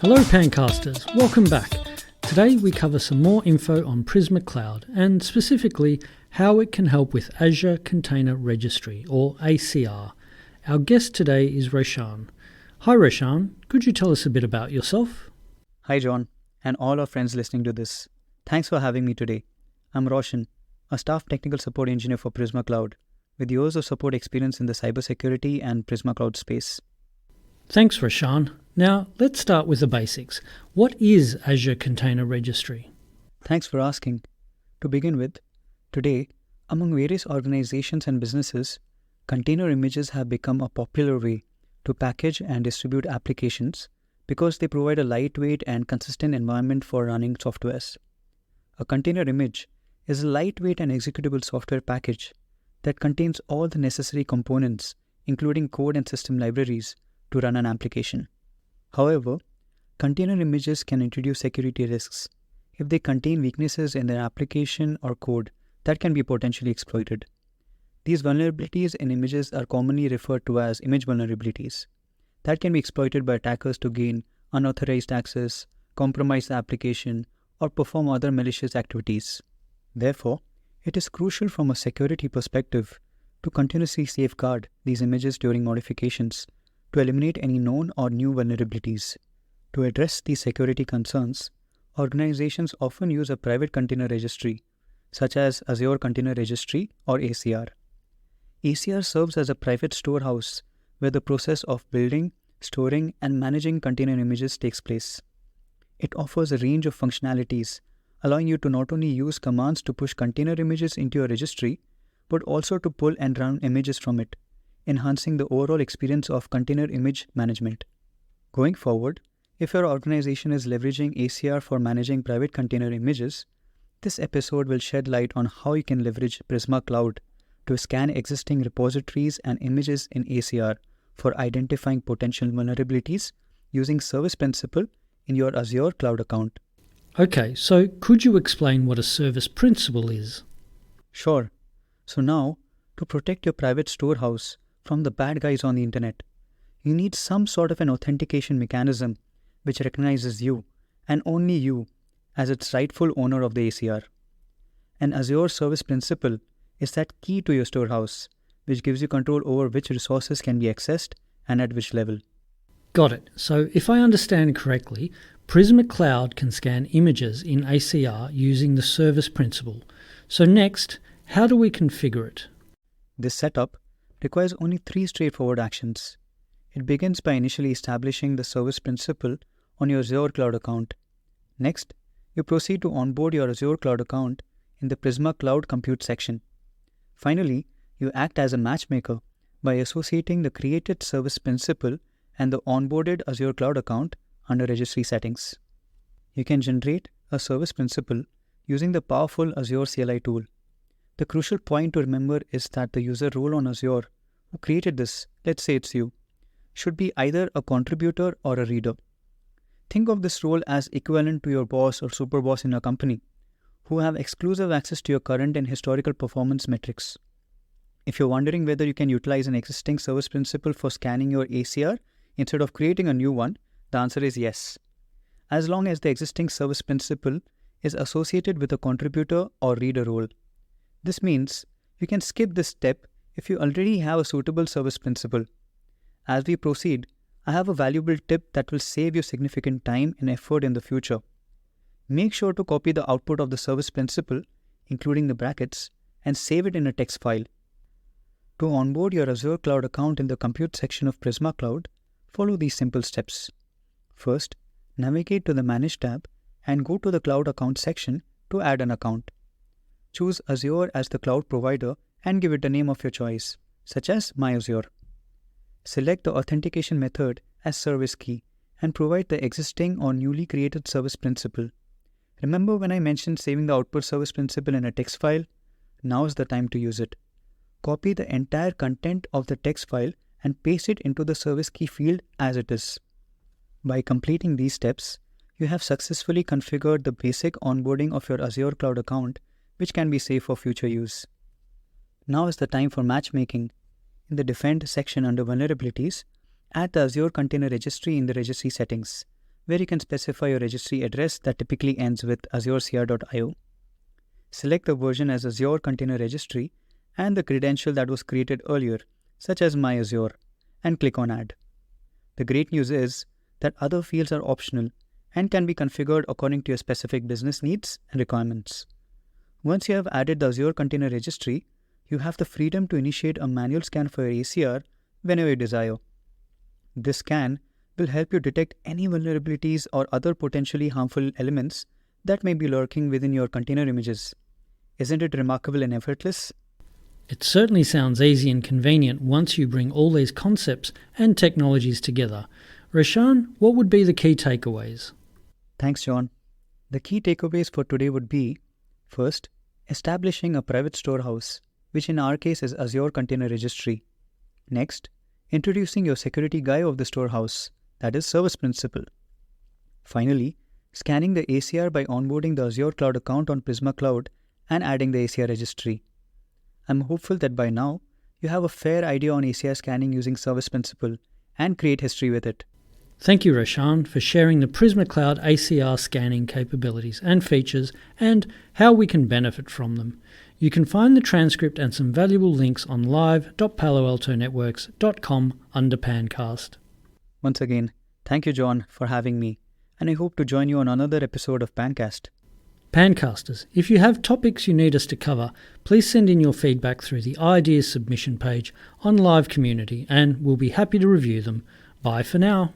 Hello PANCasters, welcome back. Today we cover some more info on Prisma Cloud and specifically how it can help with Azure Container Registry or ACR. Our guest today is Roshan. Hi Roshan, could you tell us a bit about yourself? Hi John, and all our friends listening to this. Thanks for having me today. I'm Roshan, a staff technical support engineer for Prisma Cloud, with years of support experience in the cybersecurity and Prisma Cloud space. Thanks Roshan. Now let's start with the basics. What is Azure Container Registry? Thanks for asking. To begin with, today, among various organizations and businesses, container images have become a popular way to package and distribute applications because they provide a lightweight and consistent environment for running softwares. A container image is a lightweight and executable software package that contains all the necessary components, including code and system libraries, to run an application. However, container images can introduce security risks if they contain weaknesses in their application or code that can be potentially exploited. These vulnerabilities in images are commonly referred to as image vulnerabilities that can be exploited by attackers to gain unauthorized access, compromise the application, or perform other malicious activities. Therefore, it is crucial from a security perspective to continuously safeguard these images during modifications to eliminate any known or new vulnerabilities. To address these security concerns, organizations often use a private container registry, such as Azure Container Registry or ACR. ACR serves as a private storehouse where the process of building, storing, and managing container images takes place. It offers a range of functionalities, allowing you to not only use commands to push container images into your registry, but also to pull and run images from it, enhancing the overall experience of container image management. Going forward, if your organization is leveraging ACR for managing private container images, this episode will shed light on how you can leverage Prisma Cloud to scan existing repositories and images in ACR for identifying potential vulnerabilities using Service Principal in your Azure Cloud account. Okay, so could you explain what a Service Principal is? Sure. So now, to protect your private storehouse from the bad guys on the internet, you need some sort of an authentication mechanism which recognizes you and only you as its rightful owner of the ACR. An Azure Service Principal is that key to your storehouse, which gives you control over which resources can be accessed and at which level. Got it. So if I understand correctly, Prisma Cloud can scan images in ACR using the Service Principal. So next, how do we configure it? This setup requires only 3 straightforward actions. It begins by initially establishing the Service Principal on your Azure Cloud account. Next, you proceed to onboard your Azure Cloud account in the Prisma Cloud Compute section. Finally, you act as a matchmaker by associating the created Service Principal and the onboarded Azure Cloud account under Registry Settings. You can generate a Service Principal using the powerful Azure CLI tool. The crucial point to remember is that the user role on Azure who created this, let's say it's you, should be either a contributor or a reader. Think of this role as equivalent to your boss or super boss in a company who have exclusive access to your current and historical performance metrics. If you're wondering whether you can utilize an existing Service Principal for scanning your ACR instead of creating a new one, the answer is yes. As long as the existing Service Principal is associated with a contributor or reader role. This means you can skip this step if you already have a suitable Service Principal. As we proceed, I have a valuable tip that will save you significant time and effort in the future. Make sure to copy the output of the Service Principal, including the brackets, and save it in a text file. To onboard your Azure Cloud account in the Compute section of Prisma Cloud, follow these simple steps. First, navigate to the Manage tab and go to the Cloud Account section to add an account. Choose Azure as the cloud provider and give it a name of your choice, such as My Azure. Select the authentication method as service key and provide the existing or newly created Service Principal. Remember when I mentioned saving the output Service Principal in a text file? Now is the time to use it. Copy the entire content of the text file and paste it into the service key field as it is. By completing these steps, you have successfully configured the basic onboarding of your Azure Cloud account, which can be saved for future use. Now is the time for matchmaking. In the Defend section under Vulnerabilities, add the Azure Container Registry in the Registry Settings. where you can specify your registry address that typically ends with azure.cr.io. Select the version as Azure Container Registry and the credential that was created earlier, such as My Azure, and click on Add. The great news is that other fields are optional and can be configured according to your specific business needs and requirements. Once you have added the Azure Container Registry, you have the freedom to initiate a manual scan for your ACR whenever you desire. This scan will help you detect any vulnerabilities or other potentially harmful elements that may be lurking within your container images. Isn't it remarkable and effortless? It certainly sounds easy and convenient once you bring all these concepts and technologies together. Roshan, what would be the key takeaways? Thanks, John. The key takeaways for today would be, first, establishing a private storehouse, which in our case is Azure Container Registry. Next, introducing your security guy of the storehouse, that is Service Principal. Finally, scanning the ACR by onboarding the Azure Cloud account on Prisma Cloud and adding the ACR registry. I'm hopeful that by now, you have a fair idea on ACR scanning using Service Principal and create history with it. Thank you, Roshan, for sharing the Prisma Cloud ACR scanning capabilities and features and how we can benefit from them. You can find the transcript and some valuable links on live.paloaltonetworks.com under PANCast. Once again, thank you, John, for having me, and I hope to join you on another episode of PANCast. PANcasters, if you have topics you need us to cover, please send in your feedback through the ideas submission page on Live Community and we'll be happy to review them. Bye for now.